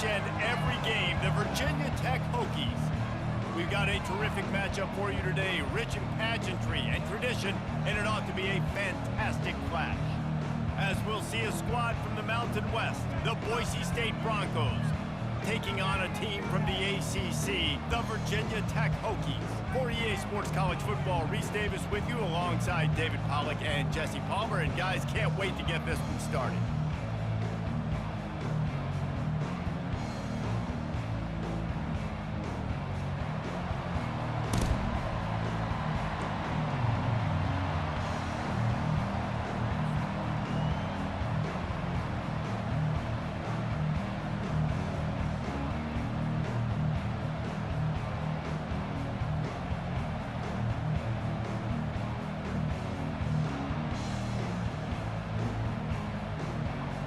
And every game, the Virginia Tech Hokies. We've got a terrific matchup for you today, rich in pageantry and tradition, and it ought to be a fantastic clash. As we'll see a squad from the Mountain West, the Boise State Broncos, taking on a team from the ACC, the Virginia Tech Hokies. For EA Sports College Football, Reese Davis with you alongside David Pollack and Jesse Palmer, and guys, can't wait to get this one started.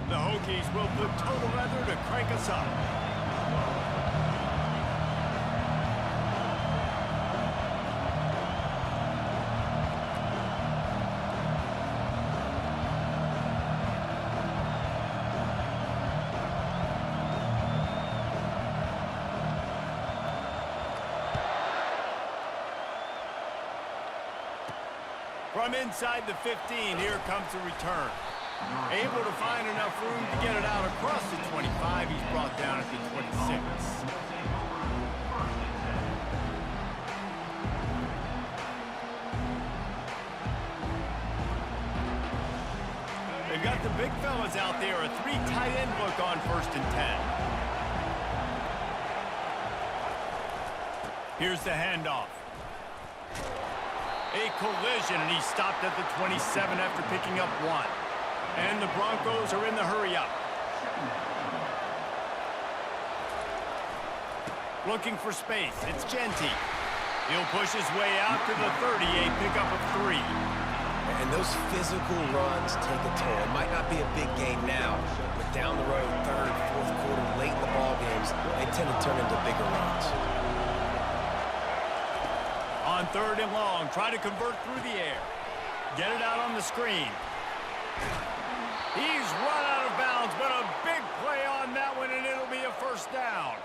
The Hokies will put total leather to crank us up. From inside the 15, here comes the return. Able to find enough room to get it out across the 25. He's brought down at the 26. They've got the big fellas out there. A 3 tight end look on 1st and 10. Here's the handoff. A collision, and he stopped at the 27 after picking up 1. And the Broncos are in the hurry-up. Looking for space. It's Jeanty. He'll push his way out to the 30, a pickup of 3. And those physical runs take a toll. It might not be a big game now, but down the road, 3rd, 4th quarter, late in the ball games, they tend to turn into bigger runs. On 3rd and long, try to convert through the air. Get it out on the screen. He's run out of bounds, but a big play on that one, and it'll be a 1st down.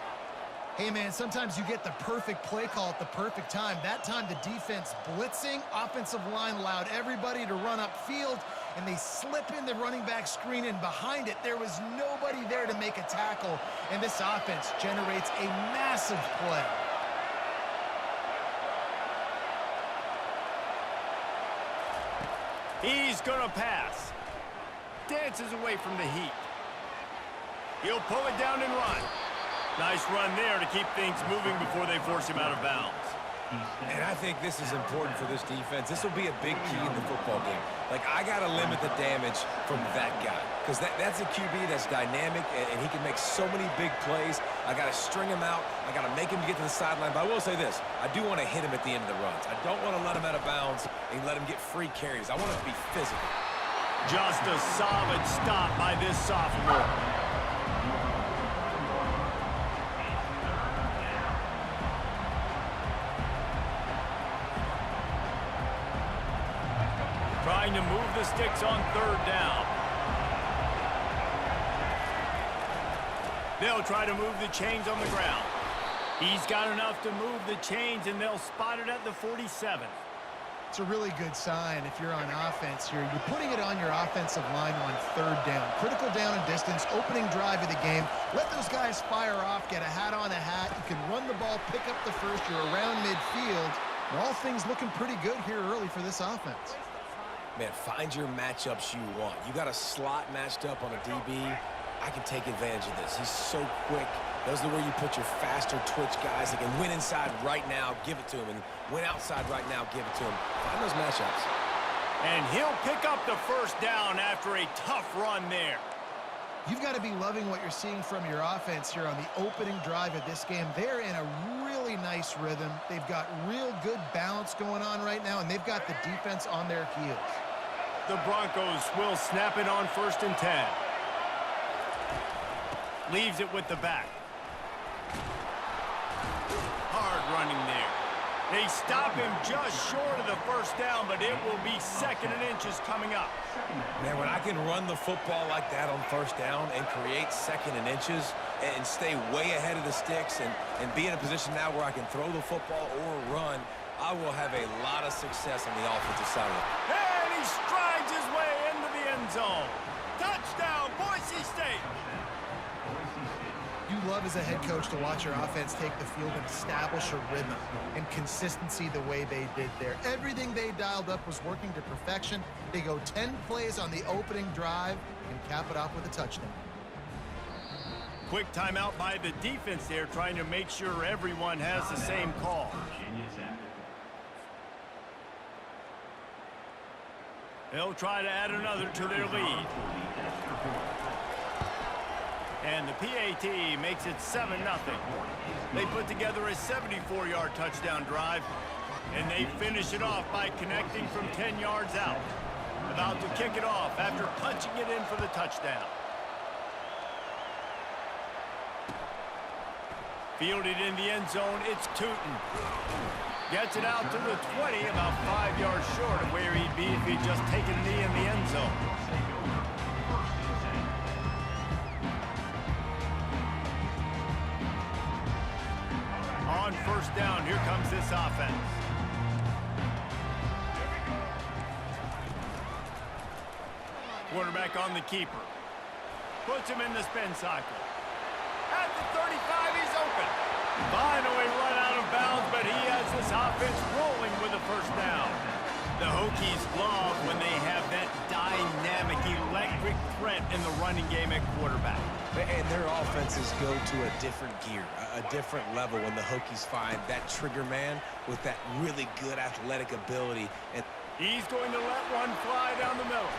Hey, man, sometimes you get the perfect play call at the perfect time. That time, the defense blitzing, offensive line allowed everybody to run upfield, and they slip in the running back screen, and behind it, there was nobody there to make a tackle, and this offense generates a massive play. He's going to pass. Dances away from the heat. He'll pull it down and run. Nice run there to keep things moving before they force him out of bounds. And I think this is important for this defense. This will be a big key in the football game. Like, I got to limit the damage from that guy, because that's a QB that's dynamic, and he can make so many big plays. I got to string him out. I got to make him get to the sideline. But I will say this. I do want to hit him at the end of the runs. I don't want to let him out of bounds and let him get free carries. I want it to be physical. Just a solid stop by this sophomore. Trying to move the sticks on 3rd down. They'll try to move the chains on the ground. He's got enough to move the chains, and they'll spot it at the 47. It's a really good sign if you're on offense here. You're putting it on your offensive line on 3rd down. Critical down and distance, opening drive of the game. Let those guys fire off, get a hat on a hat. You can run the ball, pick up the 1st. You're around midfield. And all things looking pretty good here early for this offense. Man, find your matchups you want. You got a slot matched up on a DB. I can take advantage of this. He's so quick. Those are where you put your faster twitch guys that can win inside right now, give it to him, and win outside right now, give it to him. Find those matchups. And he'll pick up the 1st down after a tough run there. You've got to be loving what you're seeing from your offense here on the opening drive of this game. They're in a really nice rhythm. They've got real good balance going on right now, and they've got the defense on their heels. The Broncos will snap it on 1st and 10. Leaves it with the back. Hard running there. They stop him just short of the first down, but it will be 2nd and inches coming up. Man, when I can run the football like that on first down and create 2nd and inches and stay way ahead of the sticks and be in a position now where I can throw the football or run, I will have a lot of success on the offensive side of it. And he strides his way into the end zone. Touchdown, Boise State. You love as a head coach to watch your offense take the field and establish a rhythm and consistency the way they did there. Everything they dialed up was working to perfection. They go 10 plays on the opening drive and cap it off with a touchdown. Quick timeout by the defense there, trying to make sure everyone has the same call. They'll try to add another to their lead. And the PAT makes it 7-0. They put together a 74-yard touchdown drive, and they finish it off by connecting from 10 yards out. About to kick it off after punching it in for the touchdown. Fielded in the end zone, it's Tootin. Gets it out to the 20, about 5 yards short of where he'd be if he'd just taken a knee in the end zone. On first down, here comes this offense. Quarterback on the keeper. Puts him in the spin cycle. At the 35, he's open. Finally run out of bounds, but he has this offense rolling with a first down. The Hokies love when they have that dynamic, electric threat in the running game at quarterback. And their offenses go to a different gear, a different level when the Hokies find that trigger man with that really good athletic ability. And he's going to let one fly down the middle.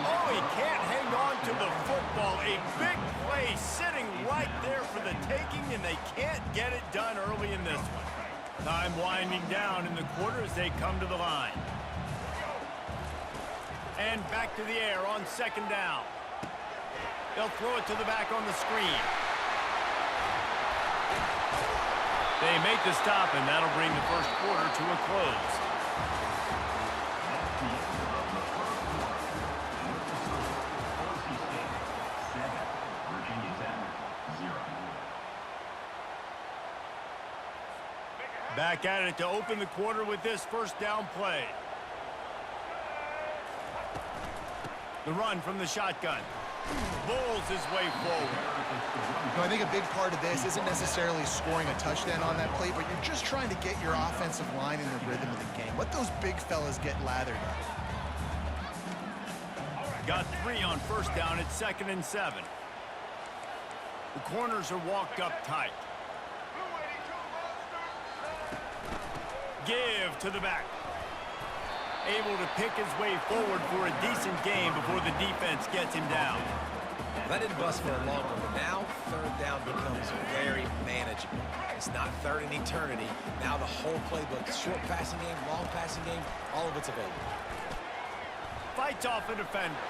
Oh, he can't hang on to the football. A big play sitting right there for the taking, and they can't get it done early in this one. Time winding down in the quarter as they come to the line. And back to the air on 2nd down. They'll throw it to the back on the screen. They make the stop, and that'll bring the first quarter to a close. Back at it to open the quarter with this first down play. The run from the shotgun. Bulls his way forward. I think a big part of this isn't necessarily scoring a touchdown on that play, but you're just trying to get your offensive line in the rhythm of the game. Let those big fellas get lathered up. Got 3 on first down at 2nd and 7. The corners are walked up tight. Give to the back. Able to pick his way forward for a decent game before the defense gets him down. That didn't bust for a long one, but now 3rd down becomes very manageable. It's not 3rd and eternity. Now the whole playbook, short passing game, long passing game, all of it's available. Fights off a defender.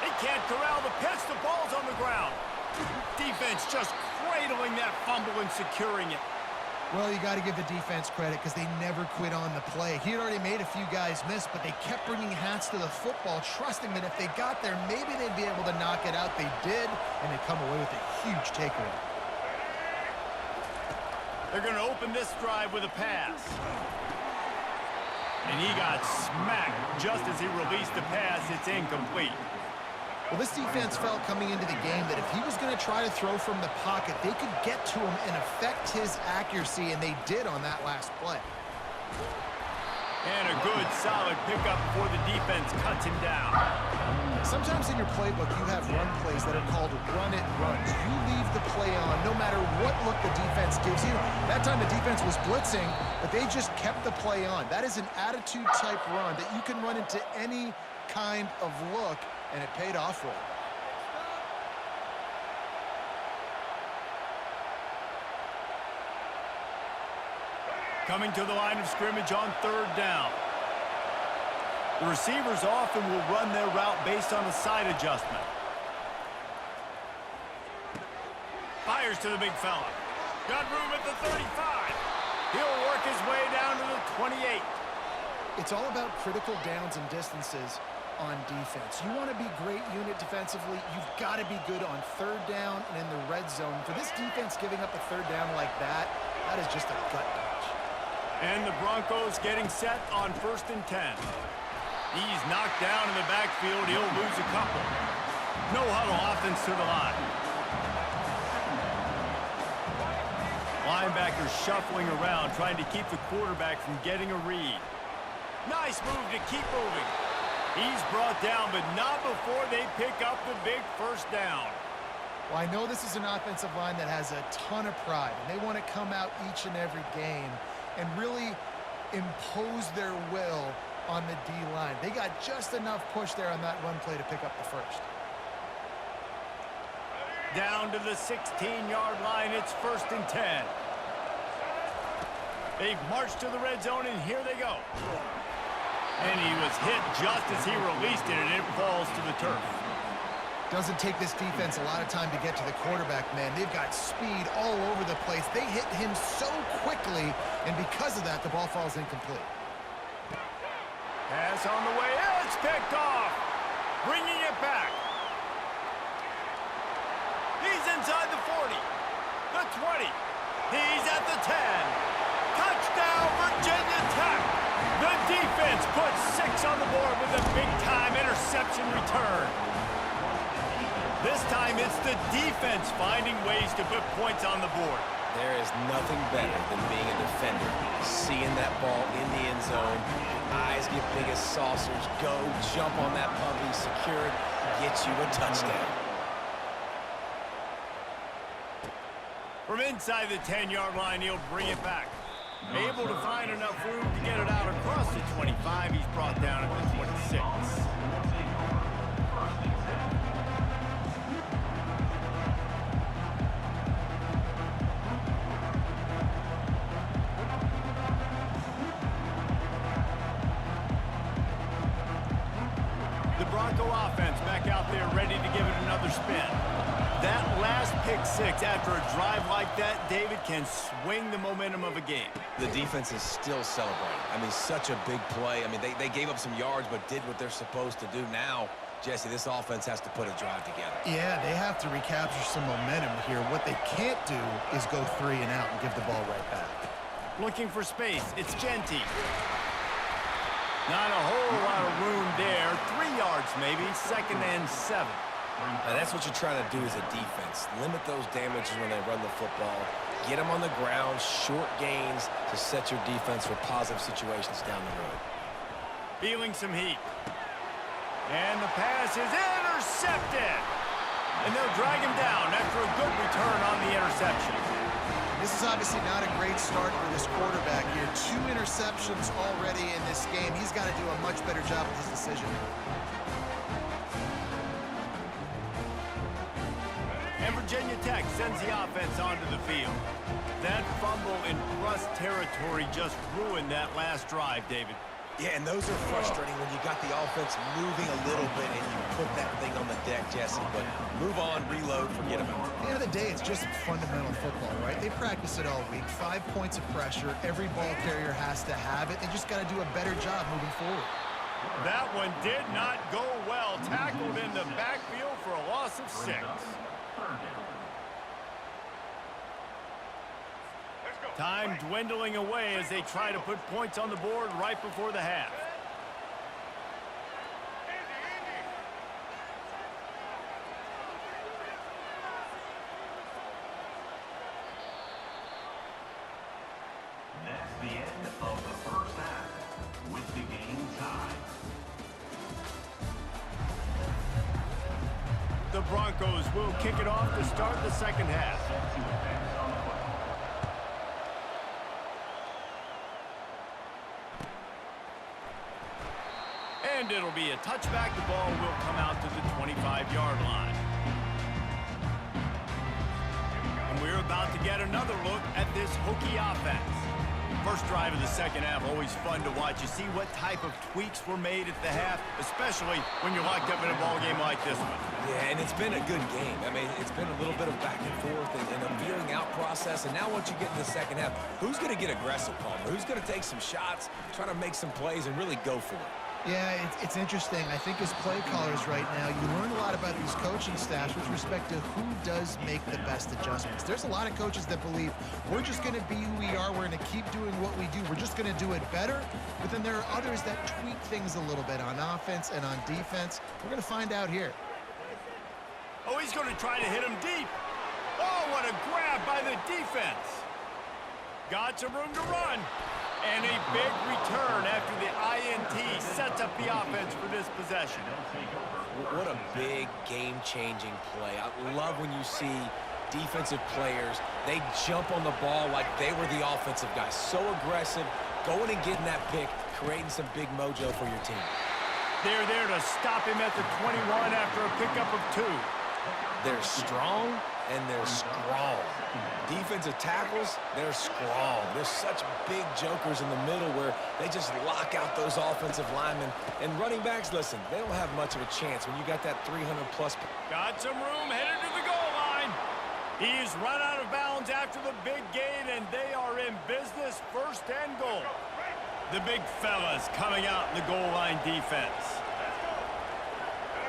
They can't corral the pitch. The ball's on the ground. Defense just cradling that fumble and securing it. Well, you got to give the defense credit because they never quit on the play. He had already made a few guys miss, but they kept bringing hats to the football, trusting that if they got there, maybe they'd be able to knock it out. They did, and they come away with a huge takeaway. They're going to open this drive with a pass. And he got smacked just as he released the pass. It's incomplete. Well, this defense felt coming into the game that if he was going to try to throw from the pocket, they could get to him and affect his accuracy, and they did on that last play. And a good, solid pickup before the defense cuts him down. Sometimes in your playbook, you have run plays that are called run-it runs. You leave the play on no matter what look the defense gives you. That time the defense was blitzing, but they just kept the play on. That is an attitude-type run that you can run into any kind of look, and it paid off for him. Coming to the line of scrimmage on 3rd down. The receivers often will run their route based on a side adjustment. Fires to the big fella. Got room at the 35. He'll work his way down to the 28. It's all about critical downs and distances on defense. You want to be great unit defensively, you've got to be good on third down and in the red zone. For this defense giving up a third down like that, that is just a gut punch. And the Broncos getting set on 1st and 10. He's knocked down in the backfield. He'll lose a couple. No huddle offense to the line. Linebacker shuffling around, trying to keep the quarterback from getting a read. Nice move to keep moving. He's brought down, but not before they pick up the big first down. Well, I know this is an offensive line that has a ton of pride, and they want to come out each and every game and really impose their will on the D-line. They got just enough push there on that run play to pick up the first. Down to the 16-yard line, it's 1st and 10. They've marched to the red zone, and here they go. And he was hit just as he released it, and it falls to the turf. Doesn't take this defense a lot of time to get to the quarterback, man. They've got speed all over the place. They hit him so quickly, and because of that, the ball falls incomplete. Pass on the way. It's picked off. Bringing it back. He's inside the 40. The 20. He's at the 10. Touchdown, Virginia Tech. The defense puts 6 on the board with a big-time interception return. This time, it's the defense finding ways to put points on the board. There is nothing better than being a defender. Seeing that ball in the end zone, your eyes get big as saucers, go, jump on that puppy, secure it, get you a touchdown. From inside the 10-yard line, he'll bring it back. Able to find enough room to get it out across the 25. He's brought down at the 26. The Bronco offense back out there ready to give it another spin. That last pick 6 after a drive like that, David, can swing the momentum of a game. The defense is still celebrating. I mean, such a big play. I mean, they gave up some yards but did what they're supposed to do. Now, Jesse, this offense has to put a drive together. Yeah, they have to recapture some momentum here. What they can't do is go 3 and out and give the ball right back. Looking for space. It's Genty. Not a whole lot of room there. 3 yards maybe. 2nd and 7. Now, that's what you're trying to do as a defense. Limit those damages when they run the football. Get them on the ground, short gains to set your defense for positive situations down the road. Feeling some heat. And the pass is intercepted. And they'll drag him down after a good return on the interception. This is obviously not a great start for this quarterback here. 2 interceptions already in this game. He's got to do a much better job with his decision. And Virginia Tech sends the offense onto the field. That fumble in Russ territory just ruined that last drive, David. Yeah, and those are frustrating when you got the offense moving a little bit and you put that thing on the deck, Jesse. But move on, reload, forget about it. At the end of the day, it's just fundamental football, right? They practice it all week. 5 points of pressure. Every ball carrier has to have it. They just got to do a better job moving forward. That one did not go well. Tackled in the backfield for a loss of 6. Time dwindling away as they try to put points on the board right before the half. That's the end of the first half with the game tied. The Broncos will kick it off to start the second half. And it'll be a touchback. The ball will come out to the 25-yard line. And we're about to get another look at this Hokie offense. First drive of the second half, always fun to watch. You see what type of tweaks were made at the half, especially when you're locked up in a ball game like this one. Yeah, and it's been a good game. I mean, it's been a little bit of back and forth and a feeling out process. process. And now once you get in the second half, who's going to get aggressive, Palmer? Who's going to take some shots, try to make some plays, and really go for it? Yeah, it's interesting. I think as play callers right now, you learn a lot about these coaching staffs with respect to who does make the best adjustments. There's a lot of coaches that believe we're just going to be who we are. We're going to keep doing what we do. We're just going to do it better. But then there are others that tweak things a little bit on offense and on defense. We're going to find out here. Oh, he's going to try to hit him deep. Oh, what a grab by the defense. Got some room to run. And a big return after the INT sets up the offense for this possession. What a big game-changing play. I love when you see defensive players, they jump on the ball like they were the offensive guys. So aggressive, going and getting that pick, creating some big mojo for your team. They're there to stop him at the 21 after a pickup of 2. They're strong and they're strong. Defensive tackles, they're strong. They're such big jokers in the middle where they just lock out those offensive linemen. And running backs, listen, they don't have much of a chance when you got that 300-plus. Got some room, headed to the goal line. He's run out of bounds after the big gain, and they are in business, 1st and goal. The big fellas coming out in the goal line defense.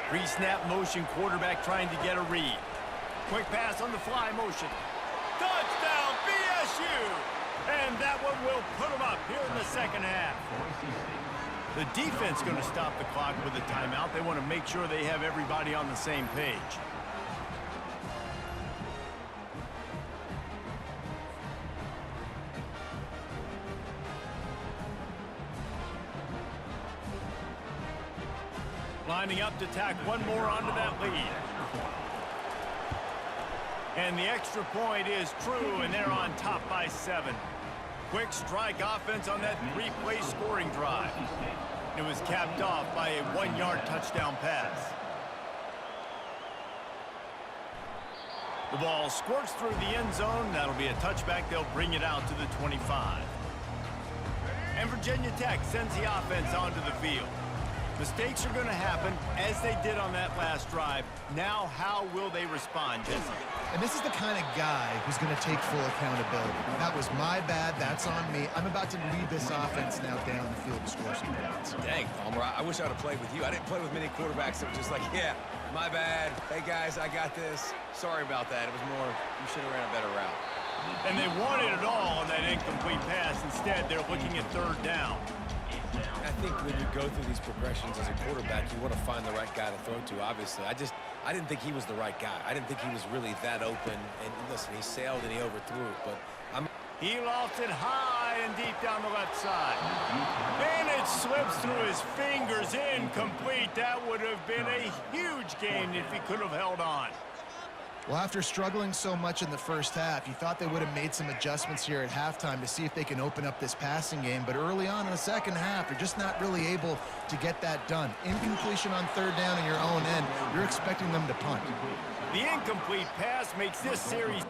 Pre-snap motion, quarterback trying to get a read. Quick pass on the fly motion. Touchdown, BSU! And that one will put them up here in the second half. The defense going to stop the clock with a timeout. They want to make sure they have everybody on the same page. Lining up to tack one more onto that lead. And the extra point is true, and they're on top by 7. Quick strike offense on that 3-play scoring drive. It was capped off by a 1-yard touchdown pass. The ball squirts through the end zone. That'll be a touchback. They'll bring it out to the 25. And Virginia Tech sends the offense onto the field. Mistakes are going to happen, as they did on that last drive. Now, how will they respond, Jesse? And this is the kind of guy who's going to take full accountability. That was my bad. That's on me. I'm about to lead this offense now down the field to score some points. Dang, Palmer, I wish I would have played with you. I didn't play with many quarterbacks that were just like, yeah, my bad. Hey, guys, I got this. Sorry about that. It was more, you should have ran a better route. And they wanted it all on that incomplete pass. Instead, they're looking at 3rd down. I think when you go through these progressions as a quarterback, you want to find the right guy to throw to, obviously. I didn't think he was the right guy. I didn't think he was really that open. And listen, he sailed and he overthrew it, but He lofts it high and deep down the left side. And it slips through his fingers, incomplete. That would have been a huge gain if he could have held on. Well, after struggling so much in the first half, you thought they would have made some adjustments here at halftime to see if they can open up this passing game. But early on in the second half, they're just not really able to get that done. Incompletion on 3rd down in your own end, you're expecting them to punt. The incomplete pass makes this series